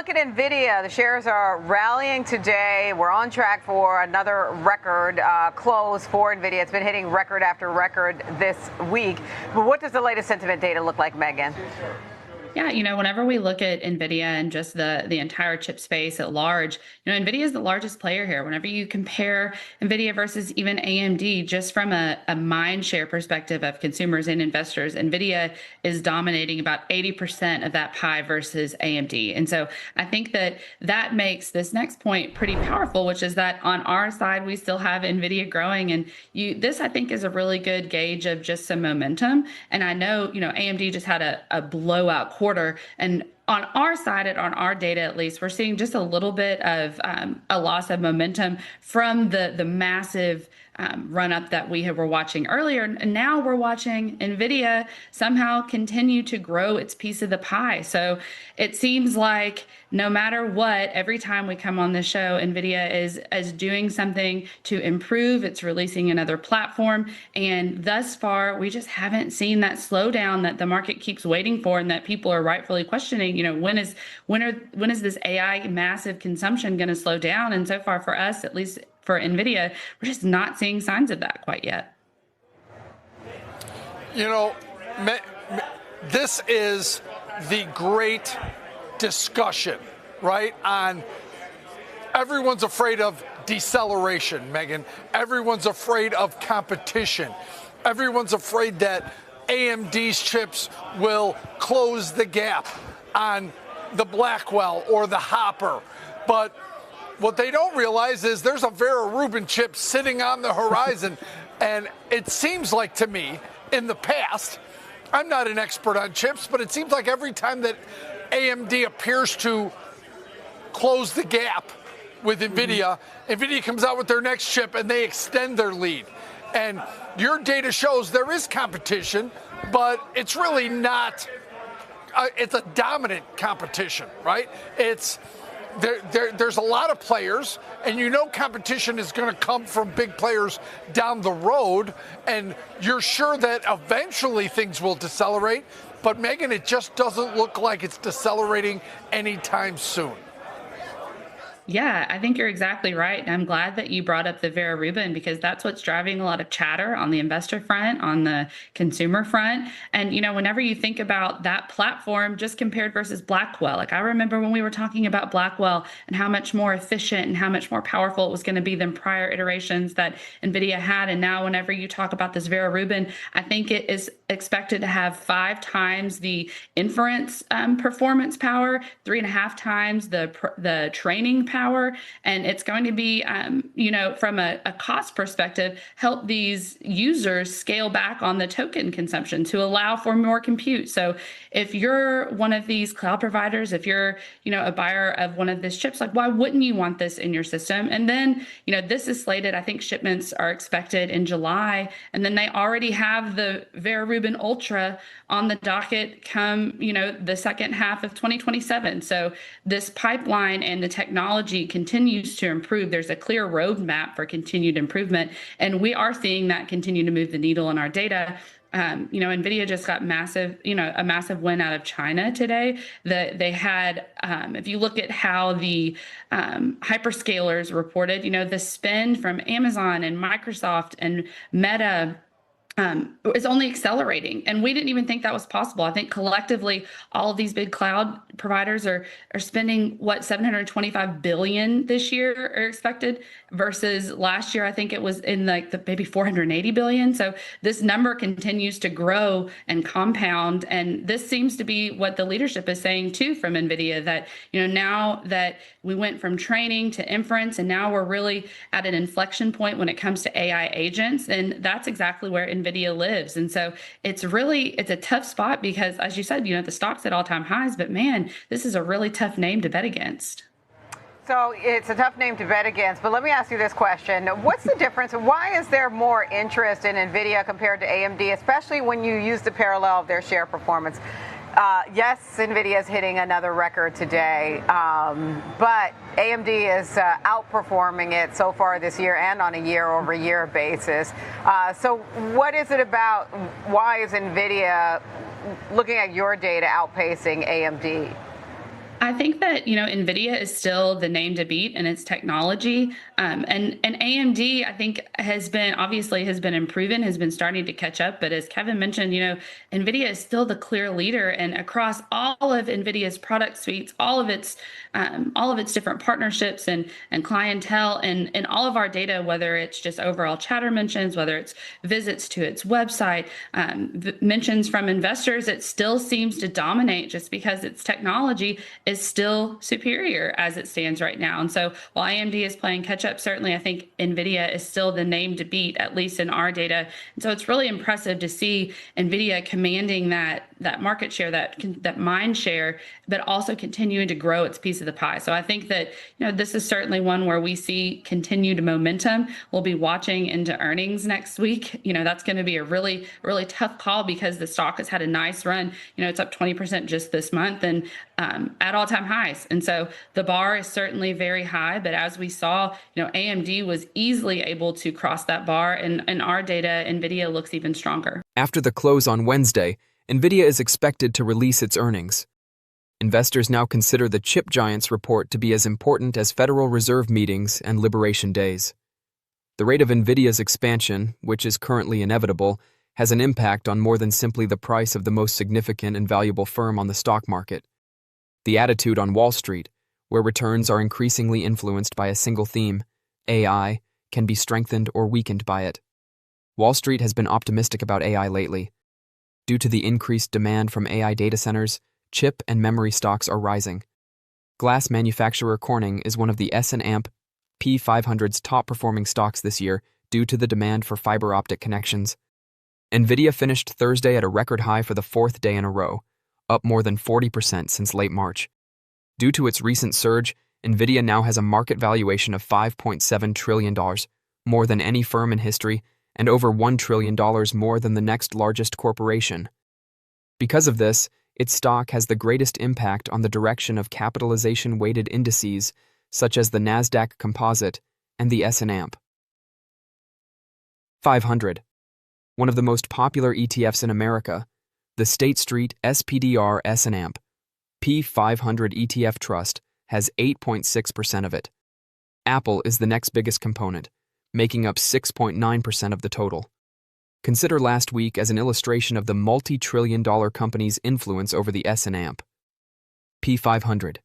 look at Nvidia, the shares are rallying today. We're on track for another record close for Nvidia. It's been hitting record after record this week. But what does the latest sentiment data look like, Megan? Yeah, whenever we look at NVIDIA and just the entire chip space at large, NVIDIA is the largest player here. Whenever you compare NVIDIA versus even AMD, just from a mind share perspective of consumers and investors, NVIDIA is dominating about 80% of that pie versus AMD. And so I think that makes this next point pretty powerful, which is that on our side, we still have NVIDIA growing. And this, I think, is a really good gauge of just some momentum. And I know, AMD just had a blowout quarter, and on our side, on our data at least, we're seeing just a little bit of a loss of momentum from the massive run up that we were watching earlier. And now we're watching NVIDIA somehow continue to grow its piece of the pie. So it seems like no matter what, every time we come on this show, NVIDIA is doing something to improve. It's releasing another platform. And thus far, we just haven't seen that slowdown that the market keeps waiting for and that people are rightfully questioning. When is this AI massive consumption going to slow down? And so far for us, at least for NVIDIA, we're just not seeing signs of that quite yet. This is the great discussion, right? On everyone's afraid of deceleration, Megan. Everyone's afraid of competition. Everyone's afraid that AMD's chips will close the gap on the Blackwell or the Hopper. But what they don't realize is there's a Vera Rubin chip sitting on the horizon. And it seems like to me, in the past, I'm not an expert on chips, but it seems like every time that AMD appears to close the gap with NVIDIA, NVIDIA comes out with their next chip and they extend their lead. And your data shows there is competition, but it's really not, it's a dominant competition, right? There's a lot of players, and competition is going to come from big players down the road, and you're sure that eventually things will decelerate. But, Megan, it just doesn't look like it's decelerating anytime soon. Yeah, I think you're exactly right. And I'm glad that you brought up the Vera Rubin, because that's what's driving a lot of chatter on the investor front, on the consumer front. And, whenever you think about that platform just compared versus Blackwell, like I remember when we were talking about Blackwell and how much more efficient and how much more powerful it was going to be than prior iterations that NVIDIA had. And now whenever you talk about this Vera Rubin, I think it is expected to have 5 times the inference performance power, 3.5 times the training power, and it's going to be, from a cost perspective, help these users scale back on the token consumption to allow for more compute. So if you're one of these cloud providers, if you're, a buyer of one of these chips, like why wouldn't you want this in your system? And then, this is slated, I think shipments are expected in July, and then they already have the Vera Rubin Ultra on the docket come, the second half of 2027. So this pipeline and the technology continues to improve. There's a clear roadmap for continued improvement, and we are seeing that continue to move the needle in our data. NVIDIA just got a massive win out of China today. They had, if you look at how the hyperscalers reported, the spend from Amazon and Microsoft and Meta is only accelerating. And we didn't even think that was possible. I think collectively, all of these big cloud providers are spending, what, $725 billion this year are expected, versus last year, I think it was in maybe $480 billion. So this number continues to grow and compound. And this seems to be what the leadership is saying too from NVIDIA, that, now that we went from training to inference, and now we're really at an inflection point when it comes to AI agents. And that's exactly where NVIDIA lives. And so it's a tough spot because, as you said, the stock's at all-time highs, but man, this is a really tough name to bet against. So it's a tough name to bet against, but let me ask you this question. What's the difference? Why is there more interest in NVIDIA compared to AMD, especially when you use the parallel of their share performance? Yes, NVIDIA is hitting another record today, but AMD is outperforming it so far this year and on a year-over-year basis. So what is it about? Why is NVIDIA, looking at your data, outpacing AMD? I think that, NVIDIA is still the name to beat in its technology. And AMD, I think, has been improving, has been starting to catch up. But as Kevin mentioned, NVIDIA is still the clear leader. And across all of NVIDIA's product suites, all of its different partnerships and clientele and all of our data, whether it's just overall chatter mentions, whether it's visits to its website, mentions from investors, it still seems to dominate just because its technology is still superior as it stands right now. And so while AMD is playing catch up, certainly I think NVIDIA is still the name to beat, at least in our data. And so it's really impressive to see NVIDIA commanding that market share, that mind share, but also continuing to grow its piece of the pie. So I think that, this is certainly one where we see continued momentum. We'll be watching into earnings next week. That's going to be a really, really tough call because the stock has had a nice run. It's up 20% just this month and at all-time highs. And so the bar is certainly very high, but as we saw, AMD was easily able to cross that bar, and in our data, NVIDIA looks even stronger. After the close on Wednesday, Nvidia is expected to release its earnings. Investors now consider the chip giant's report to be as important as Federal Reserve meetings and Liberation Days. The rate of Nvidia's expansion, which is currently inevitable, has an impact on more than simply the price of the most significant and valuable firm on the stock market. The attitude on Wall Street, where returns are increasingly influenced by a single theme, AI, can be strengthened or weakened by it. Wall Street has been optimistic about AI lately. Due to the increased demand from AI data centers, chip and memory stocks are rising. Glass manufacturer Corning is one of the S&P 500's top-performing stocks this year due to the demand for fiber optic connections. Nvidia finished Thursday at a record high for the fourth day in a row, up more than 40% since late March. Due to its recent surge, Nvidia now has a market valuation of $5.7 trillion, more than any firm in history, and over $1 trillion more than the next largest corporation. Because of this, its stock has the greatest impact on the direction of capitalization-weighted indices such as the Nasdaq Composite and the S&P 500. One of the most popular ETFs in America, the State Street SPDR S&P 500 ETF Trust has 8.6% of it. Apple is the next biggest component, making up 6.9% of the total. Consider last week as an illustration of the multi-trillion-dollar company's influence over the S&P 500.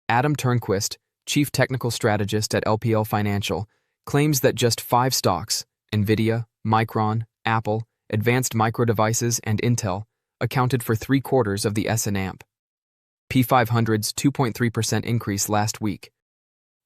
Adam Turnquist, chief technical strategist at LPL Financial, claims that just 5 stocks, Nvidia, Micron, Apple, Advanced Micro Devices, and Intel, accounted for 3/4 of the S&P 500's 2.3% increase last week.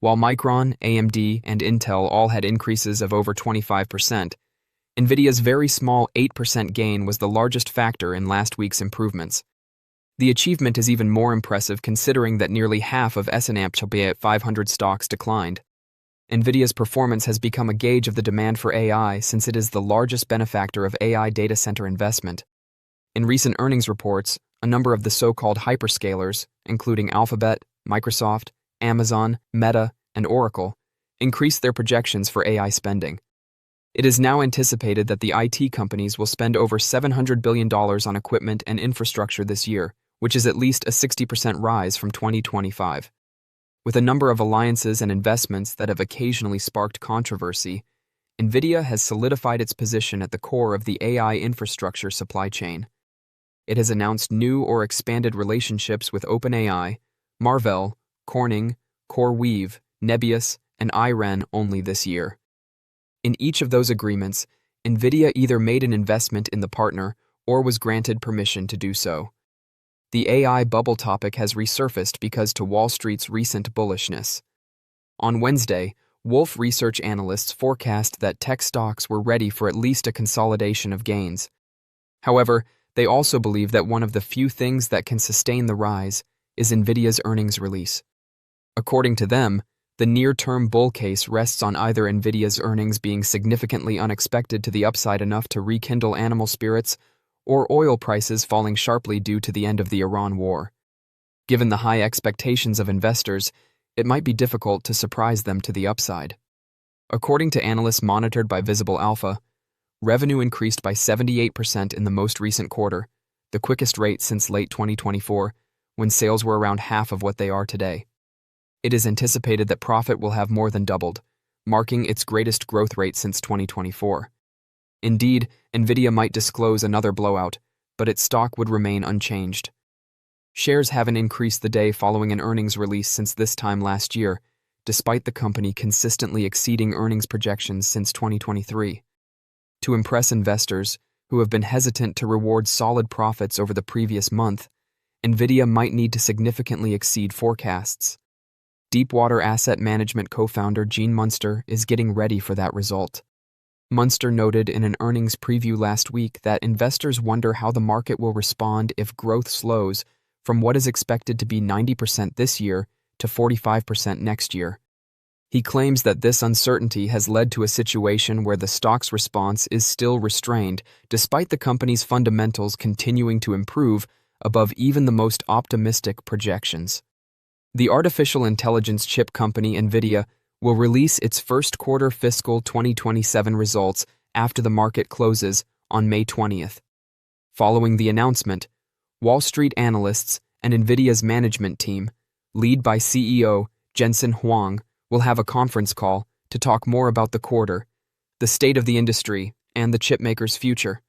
While Micron, AMD, and Intel all had increases of over 25%, Nvidia's very small 8% gain was the largest factor in last week's improvements. The achievement is even more impressive considering that nearly half of S&P 500 stocks declined. Nvidia's performance has become a gauge of the demand for AI since it is the largest benefactor of AI data center investment. In recent earnings reports, a number of the so-called hyperscalers, including Alphabet, Microsoft, Amazon, Meta, and Oracle, increased their projections for AI spending. It is now anticipated that the IT companies will spend over $700 billion on equipment and infrastructure this year, which is at least a 60% rise from 2025. With a number of alliances and investments that have occasionally sparked controversy, Nvidia has solidified its position at the core of the AI infrastructure supply chain. It has announced new or expanded relationships with OpenAI, Marvell, Corning, CoreWeave, Nebius, and IREN only this year. In each of those agreements, Nvidia either made an investment in the partner or was granted permission to do so. The AI bubble topic has resurfaced because to Wall Street's recent bullishness. On Wednesday, Wolfe Research analysts forecast that tech stocks were ready for at least a consolidation of gains. However, they also believe that one of the few things that can sustain the rise is Nvidia's earnings release. According to them, the near-term bull case rests on either Nvidia's earnings being significantly unexpected to the upside enough to rekindle animal spirits, or oil prices falling sharply due to the end of the Iran war. Given the high expectations of investors, it might be difficult to surprise them to the upside. According to analysts monitored by Visible Alpha, revenue increased by 78% in the most recent quarter, the quickest rate since late 2024, when sales were around half of what they are today. It is anticipated that profit will have more than doubled, marking its greatest growth rate since 2024. Indeed, Nvidia might disclose another blowout, but its stock would remain unchanged. Shares haven't increased the day following an earnings release since this time last year, despite the company consistently exceeding earnings projections since 2023. To impress investors, who have been hesitant to reward solid profits over the previous month, Nvidia might need to significantly exceed forecasts. Deepwater Asset Management co-founder Gene Munster is getting ready for that result. Munster noted in an earnings preview last week that investors wonder how the market will respond if growth slows from what is expected to be 90% this year to 45% next year. He claims that this uncertainty has led to a situation where the stock's response is still restrained, despite the company's fundamentals continuing to improve above even the most optimistic projections. The artificial intelligence chip company Nvidia will release its first quarter fiscal 2027 results after the market closes on May 20th. Following the announcement, Wall Street analysts and Nvidia's management team, led by CEO Jensen Huang, will have a conference call to talk more about the quarter, the state of the industry, and the chipmaker's future.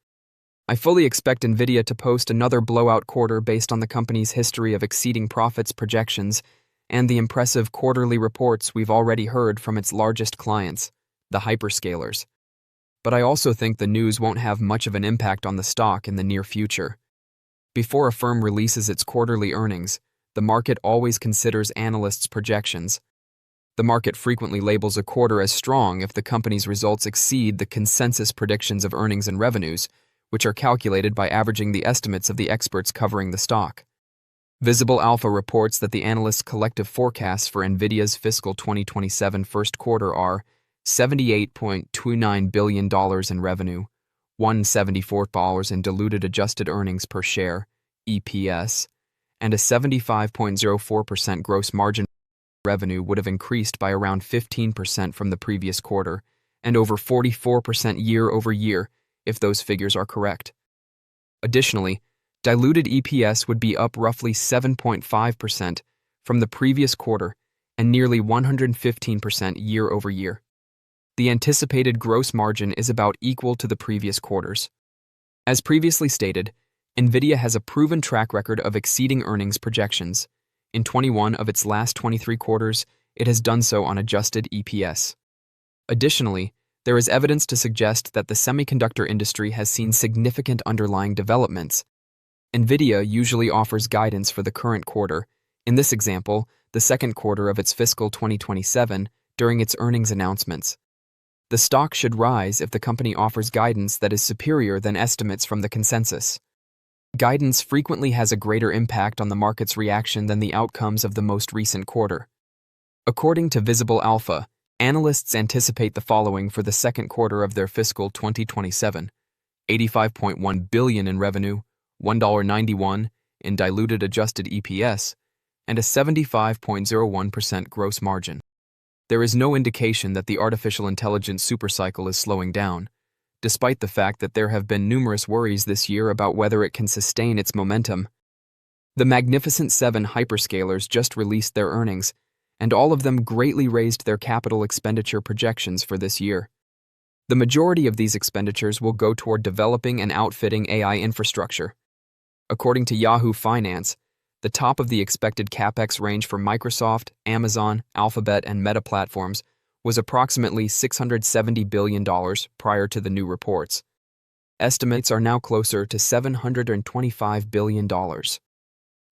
I fully expect Nvidia to post another blowout quarter based on the company's history of exceeding profits projections and the impressive quarterly reports we've already heard from its largest clients, the hyperscalers. But I also think the news won't have much of an impact on the stock in the near future. Before a firm releases its quarterly earnings, the market always considers analysts' projections. The market frequently labels a quarter as strong if the company's results exceed the consensus predictions of earnings and revenues, which are calculated by averaging the estimates of the experts covering the stock. Visible Alpha reports that the analysts' collective forecasts for Nvidia's fiscal 2027 first quarter are $78.29 billion in revenue, $174 in diluted adjusted earnings per share, EPS, and a 75.04% gross margin. Revenue would have increased by around 15% from the previous quarter and over 44% year over year if those figures are correct. Additionally, diluted EPS would be up roughly 7.5% from the previous quarter and nearly 115% year over year. The anticipated gross margin is about equal to the previous quarters. As previously stated, Nvidia has a proven track record of exceeding earnings projections. In 21 of its last 23 quarters, it has done so on adjusted EPS. Additionally, there is evidence to suggest that the semiconductor industry has seen significant underlying developments. Nvidia usually offers guidance for the current quarter, in this example, the second quarter of its fiscal 2027, during its earnings announcements. The stock should rise if the company offers guidance that is superior than estimates from the consensus. Guidance frequently has a greater impact on the market's reaction than the outcomes of the most recent quarter. According to Visible Alpha, analysts anticipate the following for the second quarter of their fiscal 2027: $85.1 billion in revenue, $1.91 in diluted adjusted EPS, and a 75.01% gross margin. There is no indication that the artificial intelligence supercycle is slowing down, despite the fact that there have been numerous worries this year about whether it can sustain its momentum. The Magnificent Seven hyperscalers just released their earnings, and all of them greatly raised their capital expenditure projections for this year. The majority of these expenditures will go toward developing and outfitting AI infrastructure. According to Yahoo Finance, the top of the expected capex range for Microsoft, Amazon, Alphabet, and Meta platforms was approximately $670 billion prior to the new reports. Estimates are now closer to $725 billion.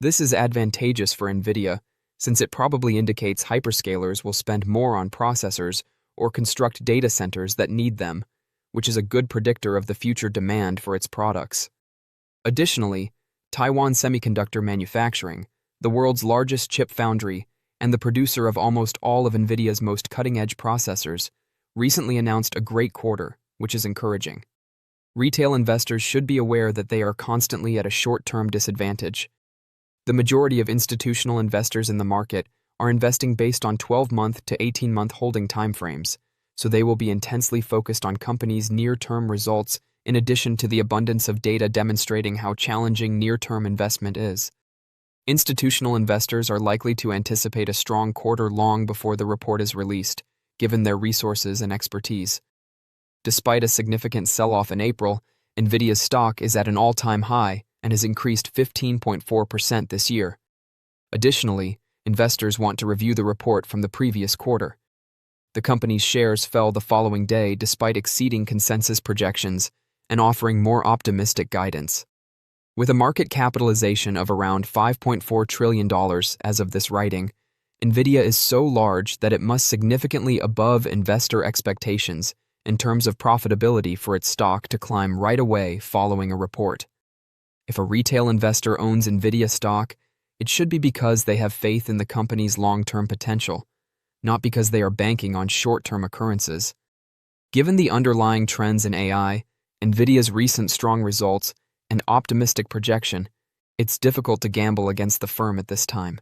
This is advantageous for Nvidia, since it probably indicates hyperscalers will spend more on processors or construct data centers that need them, which is a good predictor of the future demand for its products. Additionally, Taiwan Semiconductor Manufacturing, the world's largest chip foundry and the producer of almost all of Nvidia's most cutting-edge processors, recently announced a great quarter, which is encouraging. Retail investors should be aware that they are constantly at a short-term disadvantage. The majority of institutional investors in the market are investing based on 12-month to 18-month holding timeframes, so they will be intensely focused on companies' near-term results in addition to the abundance of data demonstrating how challenging near-term investment is. Institutional investors are likely to anticipate a strong quarter long before the report is released, given their resources and expertise. Despite a significant sell-off in April, Nvidia's stock is at an all-time high and has increased 15.4% this year. Additionally, investors want to review the report from the previous quarter. The company's shares fell the following day despite exceeding consensus projections and offering more optimistic guidance. With a market capitalization of around $5.4 trillion as of this writing, Nvidia is so large that it must significantly above investor expectations in terms of profitability for its stock to climb right away following a report. If a retail investor owns Nvidia stock, it should be because they have faith in the company's long-term potential, not because they are banking on short-term occurrences. Given the underlying trends in AI, Nvidia's recent strong results, and optimistic projection, it's difficult to gamble against the firm at this time.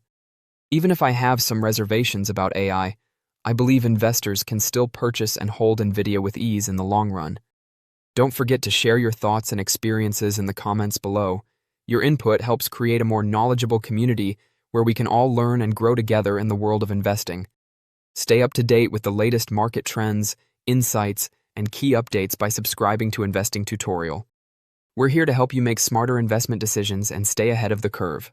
Even if I have some reservations about AI, I believe investors can still purchase and hold Nvidia with ease in the long run. Don't forget to share your thoughts and experiences in the comments below. Your input helps create a more knowledgeable community where we can all learn and grow together in the world of investing. Stay up to date with the latest market trends, insights, and key updates by subscribing to Investing Tutorial. We're here to help you make smarter investment decisions and stay ahead of the curve.